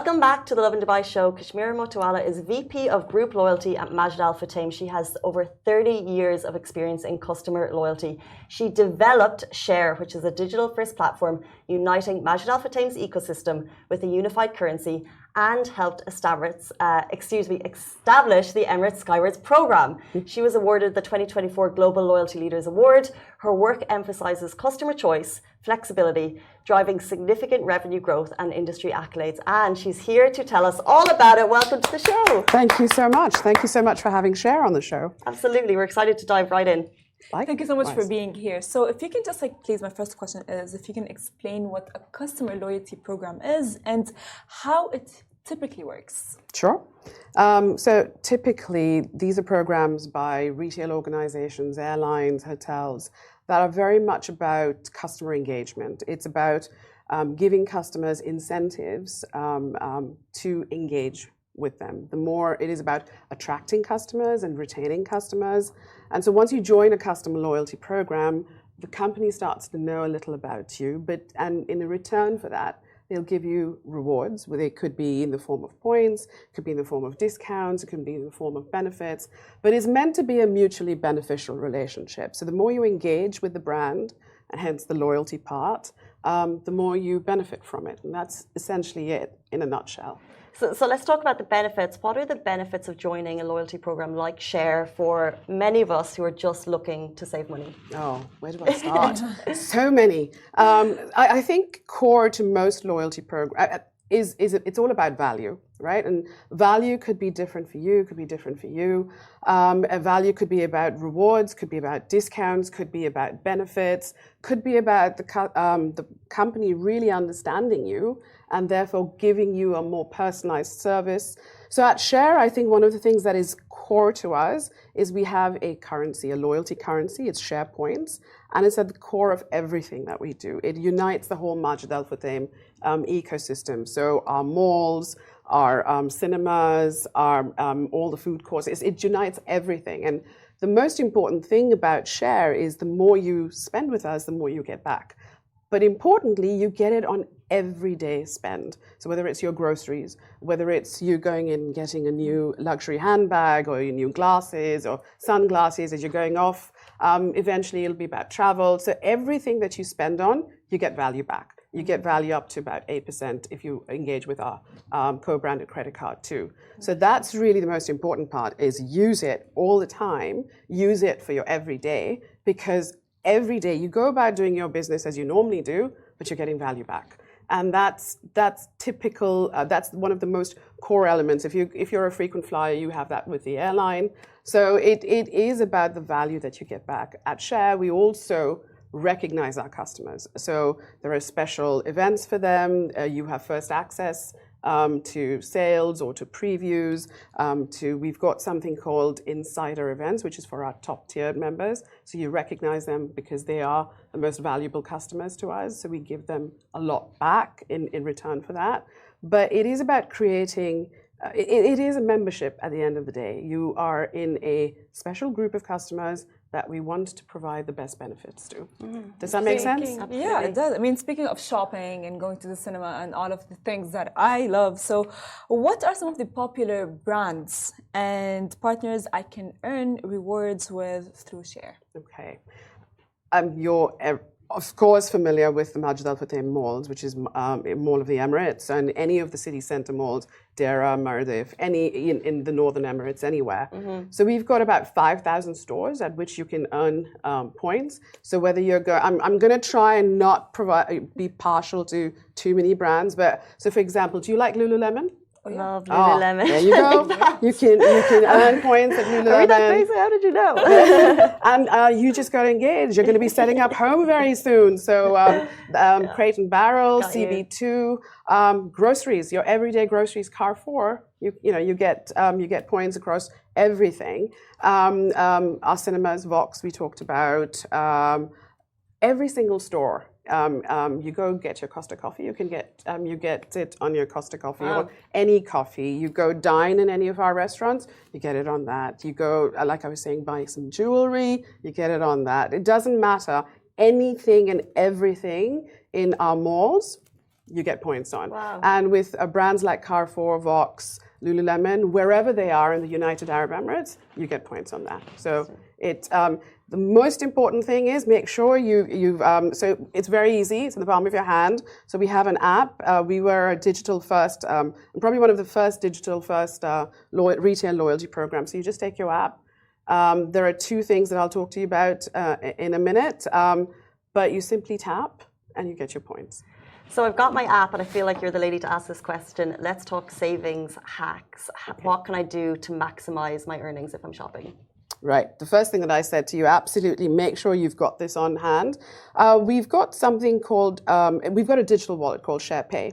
Welcome back to the Lovin Dubai show. Kashmira Motiwalla is VP of Group Loyalty at Majid Al Futtaim. She has over 30 years of experience in customer loyalty. She developed Share, which is a digital-first platform uniting Majid Al Futtaim's ecosystem with a unified currency, and helped establish the Emirates Skywards program. She was awarded the 2024 Global Loyalty Leaders Award. Her work emphasizes customer choice, flexibility, driving significant revenue growth and industry accolades. And she's here to tell us all about it. Welcome to the show. Thank you so much. Thank you so much for having Share on the show. Absolutely. We're excited to dive right in. Thank you so much for being here. So if you can just please, my first question is if you can explain what a customer loyalty program is and how it typically works. Sure. So typically these are programs by retail organizations, airlines, hotels that are very much about customer engagement. It's about giving customers incentives to engage with them. The more it is about attracting customers and retaining customers. And so once you join a customer loyalty program, the company starts to know a little about you, and in return for that, they'll give you rewards, where they could be in the form of points, could be in the form of discounts, it could be in the form of benefits, but it's meant to be a mutually beneficial relationship. So the more you engage with the brand, and hence the loyalty part, the more you benefit from it. And that's essentially it in a nutshell. So let's talk about the benefits. What are the benefits of joining a loyalty program like Share for many of us who are just looking to save money? Oh, where do I start? So many. I think core to most loyalty programs is it's all about value, right? And value could be different for you, could be different for you. A value could be about rewards, could be about discounts, could be about benefits, could be about the company really understanding you and therefore giving you a more personalized service. So at Share, I think one of the things that is core to us is we have a currency, a loyalty currency. It's Share points, and it's at the core of everything that we do. It unites the whole Majid Al Futtaim ecosystem. So our malls, our cinemas, our all the food courts. It unites everything. And the most important thing about Share is the more you spend with us, the more you get back. But importantly, you get it on everyday spend. So whether it's your groceries, whether it's you going in and getting a new luxury handbag or your new glasses or sunglasses as you're going off, eventually it'll be about travel. So everything that you spend on, you get value back. You get value up to about 8% if you engage with our co-branded credit card too. So that's really the most important part, is use it all the time, use it for your everyday, because every day you go about doing your business as you normally do, but you're getting value back. And that's typical, that's one of the most core elements. If you're a frequent flyer, you have that with the airline. So it is about the value that you get back. At Share, we also recognize our customers. So there are special events for them. You have first access to sales or to previews. We've got something called insider events, which is for our top tiered members. So you recognize them because they are the most valuable customers to us. So we give them a lot back in return for that. But it is about creating, it is a membership at the end of the day. You are in a special group of customers that we want to provide the best benefits to. Does that make sense? Absolutely. Yeah, it does. I mean, speaking of shopping and going to the cinema and all of the things that I love, so what are some of the popular brands and partners I can earn rewards with through Share? Okay. You're of course familiar with the Majid Al Futtaim malls, which is a mall of the Emirates, and any of the city centre malls, Dera, Mardif, any in the Northern Emirates, anywhere. So we've got about 5,000 stores at which you can earn points. So whether you're I'm going to try and not be partial to too many brands, but so for example, do you like Lululemon? Love Lululemon. There you go. You can earn points at Lululemon. Are we that crazy? How did you know? And you just got engaged. You're going to be setting up home very soon. So Crate and Barrel, CB2, groceries, your everyday groceries, Carrefour. You get points across everything. Our cinemas, Vox, we talked about. Every single store. You go get your Costa coffee. You get it on your Costa coffee or any coffee. You go dine in any of our restaurants. You get it on that. You go, like I was saying, buy some jewelry. You get it on that. It doesn't matter. Anything and everything in our malls, you get points on. Wow. And with brands like Carrefour, Vox, Lululemon, wherever they are in the United Arab Emirates, you get points on that. So the most important thing is make sure so it's very easy. It's in the palm of your hand. So we have an app. We were a digital first, probably one of the first digital first retail loyalty programs. So you just take your app. There are two things that I'll talk to you about in a minute, but you simply tap and you get your points. So I've got my app, and I feel like you're the lady to ask this question. Let's talk savings hacks. Okay. What can I do to maximize my earnings if I'm shopping? Right. The first thing that I said to you, absolutely make sure you've got this on hand. We've got something called, we've got a digital wallet called SharePay.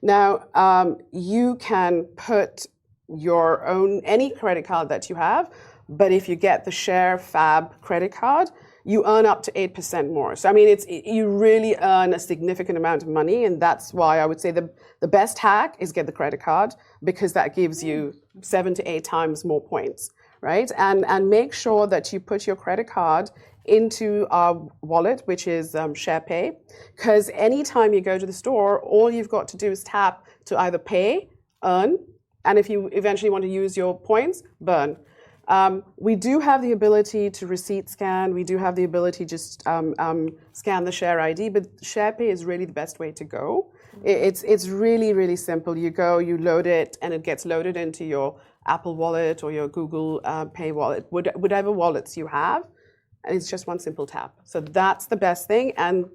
Now, you can put your own, any credit card that you have, but if you get the Share Fab credit card, you earn up to 8% more. So, I mean, you really earn a significant amount of money, and that's why I would say the best hack is get the credit card, because that gives you 7 to 8 times more points, right? And make sure that you put your credit card into our wallet, which is SharePay, because anytime you go to the store, all you've got to do is tap to either pay, earn, and if you eventually want to use your points, burn. We do have the ability to receipt scan. We do have the ability to just scan the Share ID, but SharePay is really the best way to go. It's really, really simple. You go, you load it, and it gets loaded into your Apple Wallet or your Google Pay wallet, whatever wallets you have, and it's just one simple tap. So that's the best thing, and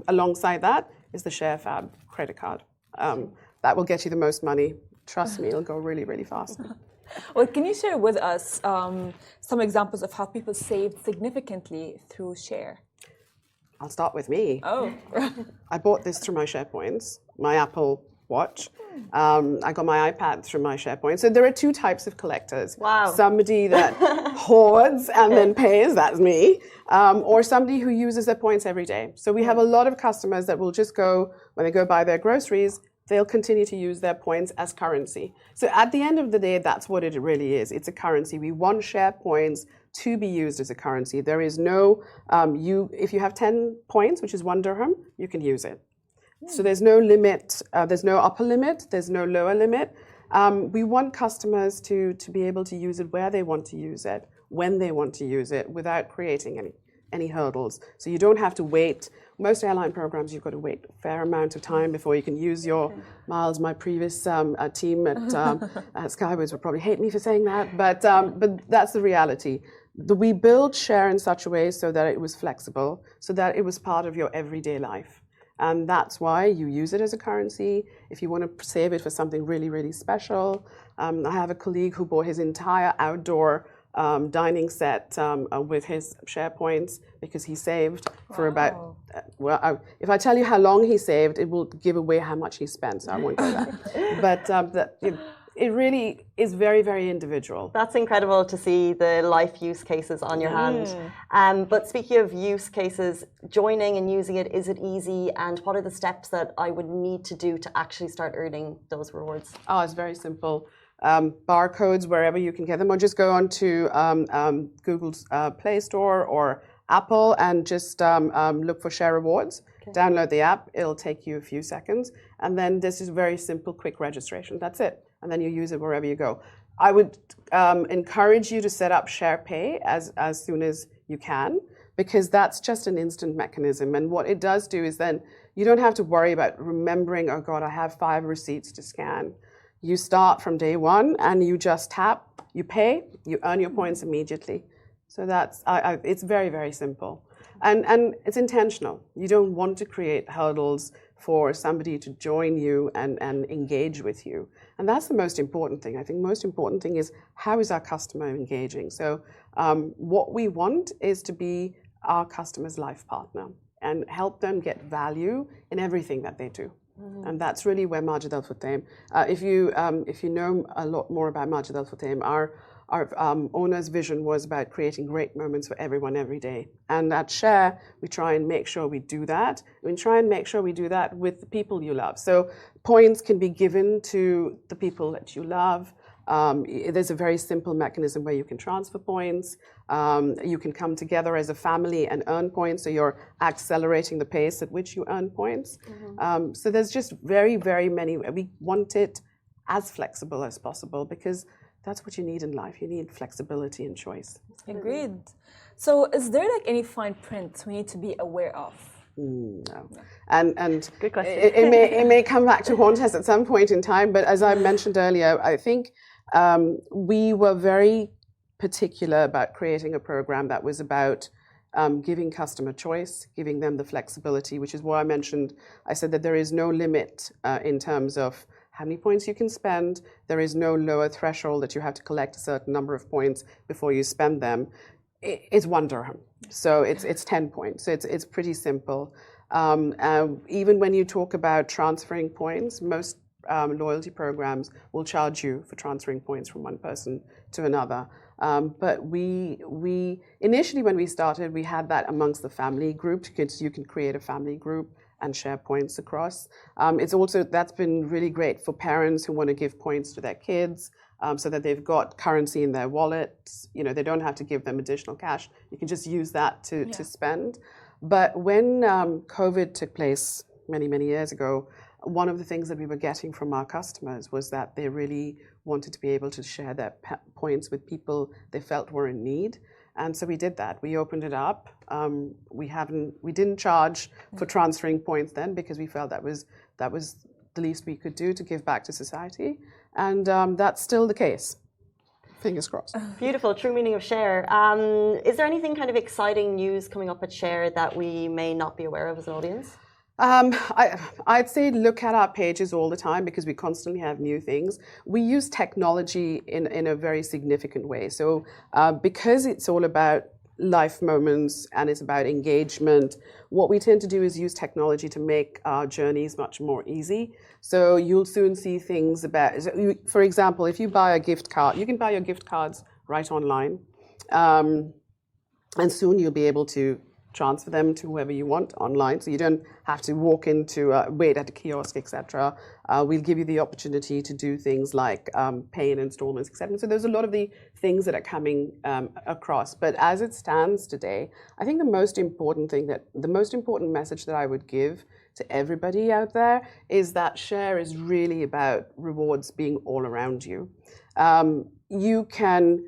alongside that is the Share Fab credit card. That will get you the most money. Trust me, it'll go really, really fast. Well, can you share with us some examples of how people saved significantly through Share? I'll start with me. Oh. I bought this through my SharePoints, my Apple Watch. I got my iPad through my SharePoint. So there are two types of collectors. Wow. Somebody that hoards and then pays, that's me, or somebody who uses their points every day. So we have a lot of customers that will just go, when they go buy their groceries, they'll continue to use their points as currency. So at the end of the day, that's what it really is. It's a currency. We want Share points to be used as a currency. There is no, if you have 10 points, which is 1 dirham, you can use it. So there's no limit, there's no upper limit, there's no lower limit. We want customers to be able to use it where they want to use it, when they want to use it, without creating any hurdles. So you don't have to wait. Most airline programs, you've got to wait a fair amount of time before you can use your miles. My previous team at Skywards would probably hate me for saying that, but that's the reality. We build Share in such a way so that it was flexible, so that it was part of your everyday life. And that's why you use it as a currency. If you want to save it for something really, really special. I have a colleague who bought his entire outdoor dining set with his Share points because he saved for about, if I tell you how long he saved, it will give away how much he spent, so I won't do that. But it really is very, very individual. That's incredible to see the life use cases on your hand. But speaking of use cases, joining and using it, is it easy? And what are the steps that I would need to do to actually start earning those rewards? Oh, it's very simple. Barcodes wherever you can get them, or just go on to Google's Play Store or Apple and just look for Share Rewards. Okay. Download the app. It'll take you a few seconds. And then this is very simple, quick registration. That's it. And then you use it wherever you go. I would encourage you to set up SharePay as soon as you can, because that's just an instant mechanism. And what it does do is then you don't have to worry about remembering, oh God, I have 5 receipts to scan. You start from day one and you just tap, you pay, you earn your points immediately. So that's, it's very, very simple. And it's intentional. You don't want to create hurdles for somebody to join you and engage with you. And that's the most important thing. I think the most important thing is, how is our customer engaging? So what we want is to be our customer's life partner and help them get value in everything that they do. And that's really where Majid Al Futtaim, if you know a lot more about Majid Al Futtaim, our owner's vision was about creating great moments for everyone every day. And at Share, we try and make sure we do that. We try and make sure we do that with the people you love. So points can be given to the people that you love. There's a very simple mechanism where you can transfer points. You can come together as a family and earn points, so you're accelerating the pace at which you earn points. So there's just very, very many. We want it as flexible as possible because that's what you need in life. You need flexibility and choice. Agreed. So is there like any fine print we need to be aware of? No. And Good question. it may come back to haunt us at some point in time, but as I mentioned earlier, I think we were very particular about creating a program that was about giving customer choice, giving them the flexibility, which is why I mentioned, I said that there is no limit in terms of how many points you can spend. There is no lower threshold that you have to collect a certain number of points before you spend them. It's 1 dirham. So it's 10 points. So it's pretty simple. Even when you talk about transferring points, most loyalty programs will charge you for transferring points from one person to another. But we initially, when we started, we had that amongst the family group because you can create a family group and share points across. It's also, that's been really great for parents who want to give points to their kids so that they've got currency in their wallets. You know, they don't have to give them additional cash. You can just use that to spend. But when COVID took place many, many years ago, one of the things that we were getting from our customers was that they really wanted to be able to share their points with people they felt were in need. And so we did that. We opened it up. We didn't charge for transferring points then because we felt that was the least we could do to give back to society. And that's still the case. Fingers crossed. Beautiful, true meaning of share. Is there anything kind of exciting news coming up at Share that we may not be aware of as an audience? I'd say look at our pages all the time because we constantly have new things. We use technology in a very significant way. So because it's all about life moments and it's about engagement, what we tend to do is use technology to make our journeys much more easy. So you'll soon see things about, for example, if you buy a gift card, you can buy your gift cards right online. And soon you'll be able to transfer them to whoever you want online, so you don't have to walk into wait at a kiosk, etc. We'll give you the opportunity to do things like pay in installments, etc. So there's a lot of the things that are coming across. But as it stands today, I think the most important message that I would give to everybody out there is that Share is really about rewards being all around you. You can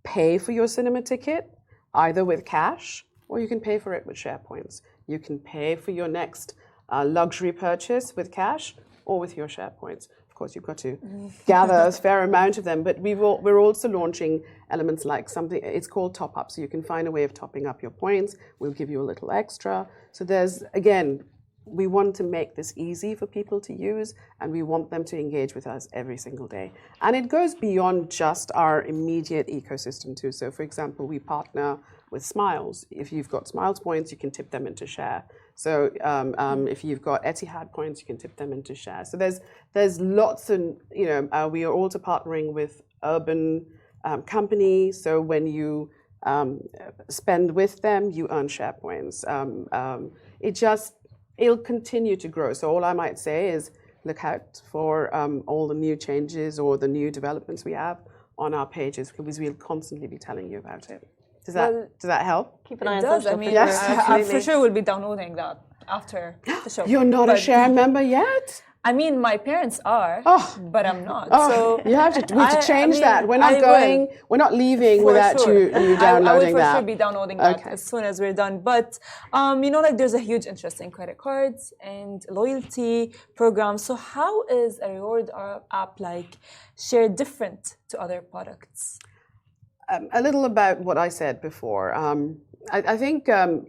pay for your cinema ticket either with cash, or you can pay for it with share points. You can pay for your next luxury purchase with cash or with your share points. Of course, you've got to gather a fair amount of them, but we're also launching elements like something, it's called top up. So you can find a way of topping up your points. We'll give you a little extra. So there's, again, we want to make this easy for people to use, and we want them to engage with us every single day. And it goes beyond just our immediate ecosystem too. So for example, we partner with Smiles. If you've got Smiles points, you can tip them into Share. So if you've got Etihad points, you can tip them into Share. So there's lots, and we are also partnering with Urban Company. So when you spend with them, you earn Share points. It'll continue to grow. So all I might say is look out for all the new changes or the new developments we have on our pages, because we'll constantly be telling you about it. Does that help? Keep an eye on It does. social I mean, media. I for sure will be downloading that after the show. You're not a Share member yet? I mean, my parents are, but I'm not. Oh, so we have to change that. We're not leaving without sure. you downloading I will for that. sure be downloading that as soon as we're done. But there's a huge interest in credit cards and loyalty programs. So how is a reward app like Share different to other products? A little about what I said before. I think the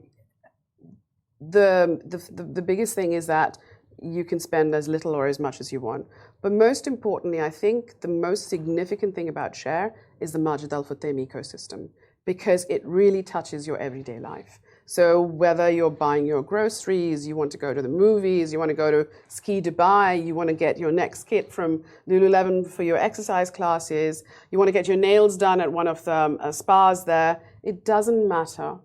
biggest thing is that you can spend as little or as much as you want. But most importantly, I think the most significant thing about Share is the Majid Al Futtaim ecosystem, because it really touches your everyday life. So whether you're buying your groceries, you want to go to the movies, you want to go to Ski Dubai, you want to get your next kit from Lovin for your exercise classes, you want to get your nails done at one of the spas there, it doesn't matter.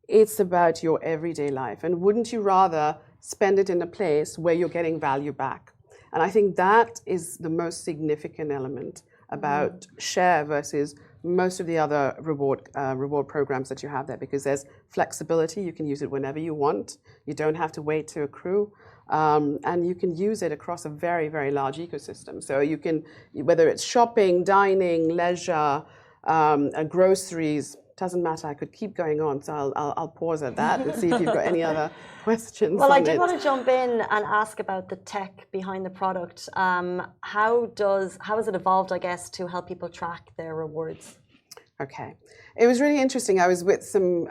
It's about your everyday life. And wouldn't you rather spend it in a place where you're getting value back? And I think that is the most significant element about share versus most of the other reward programs that you have there, because there's flexibility. You can use it whenever you want. You don't have to wait to accrue. And you can use it across a very, very large ecosystem. So you can, whether it's shopping, dining, leisure, groceries, doesn't matter. I could keep going on, so I'll pause at that and see if you've got any other questions. Well, I did want to jump in and ask about the tech behind the product. How has it evolved, I guess, to help people track their rewards? Okay, it was really interesting. I was with some,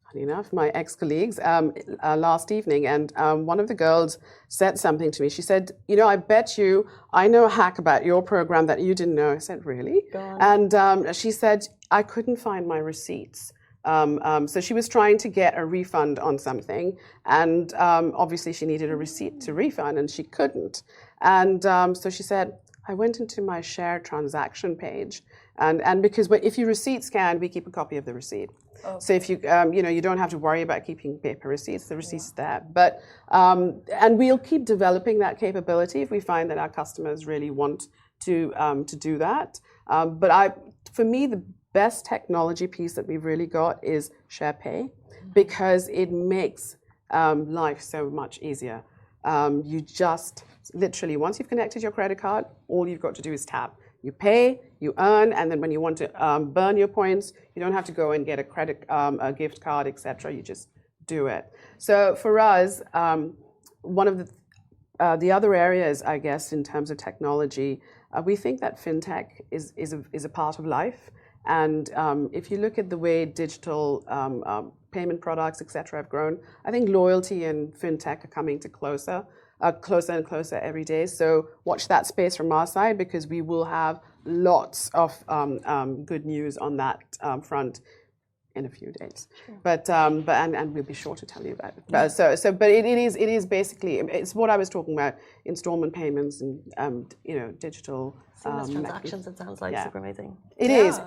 funny enough, my ex-colleagues last evening, and one of the girls said something to me. She said, "You know, I bet you I know a hack about your program that you didn't know." I said, "Really?" Go on. And she said, "I couldn't find my receipts." So she was trying to get a refund on something, and obviously she needed a receipt to refund, and she couldn't. And so she said, "I went into my share transaction page, and because if you receipt scan, we keep a copy of the receipt. Oh. So if you you don't have to worry about keeping paper receipts. The receipt's there. But and we'll keep developing that capability if we find that our customers really want to do that. But for me, the best technology piece that we've really got is SharePay, because it makes life so much easier. You just literally, once you've connected your credit card, all you've got to do is tap. You pay, you earn, and then when you want to burn your points, you don't have to go and get a gift card, etc. You just do it. So for us, one of the other areas, I guess, in terms of technology, we think that fintech is a part of life. And if you look at the way digital payment products, etc., have grown, I think loyalty and fintech are coming to closer and closer every day. So watch that space from our side, because we will have lots of good news on that front in a few days. Sure. But we'll be sure to tell you about it. But it is basically, it's what I was talking about: installment payments and digital transactions. It sounds like super amazing. It is.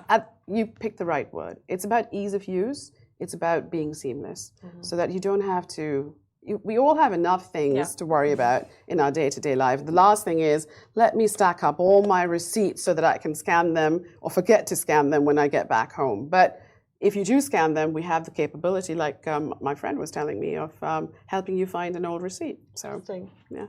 You picked the right word. It's about ease of use. It's about being seamless, so that you don't have to. We all have enough things to worry about in our day-to-day life. The last thing is, let me stack up all my receipts so that I can scan them or forget to scan them when I get back home. But if you do scan them, we have the capability, like my friend was telling me, of helping you find an old receipt. So, yeah.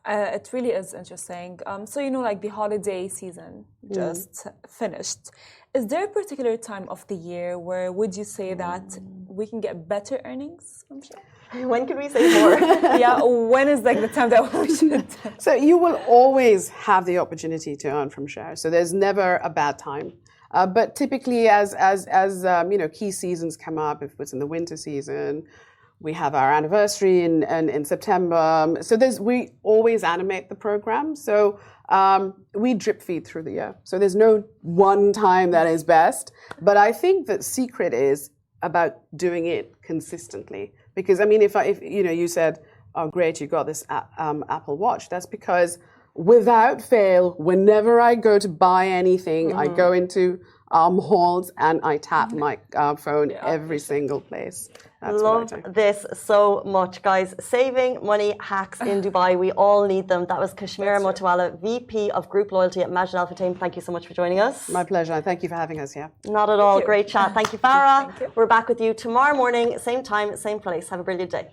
It really is interesting. So, like the holiday season just finished. Is there a particular time of the year where would you say that we can get better earnings from share? When can we say more? When is like the time that we should? So you will always have the opportunity to earn from share. So there's never a bad time. But typically, as key seasons come up, if it's in the winter season, we have our anniversary in September. So we always animate the program. So we drip feed through the year. So there's no one time that is best. But I think the secret is about doing it consistently. Because I mean, if you said, "Oh, great, you got this Apple Watch," that's because without fail, whenever I go to buy anything, I go into halls and I tap my phone every single place. That's Love this so much, guys. Saving money hacks in Dubai. We all need them. That was Kashmira Motiwalla, VP of Group Loyalty at Majid Al Futtaim. Thank you so much for joining us. My pleasure. Thank you for having us here. Not at all. Great chat. Thank you, Farah. Thank you. We're back with you tomorrow morning, same time, same place. Have a brilliant day.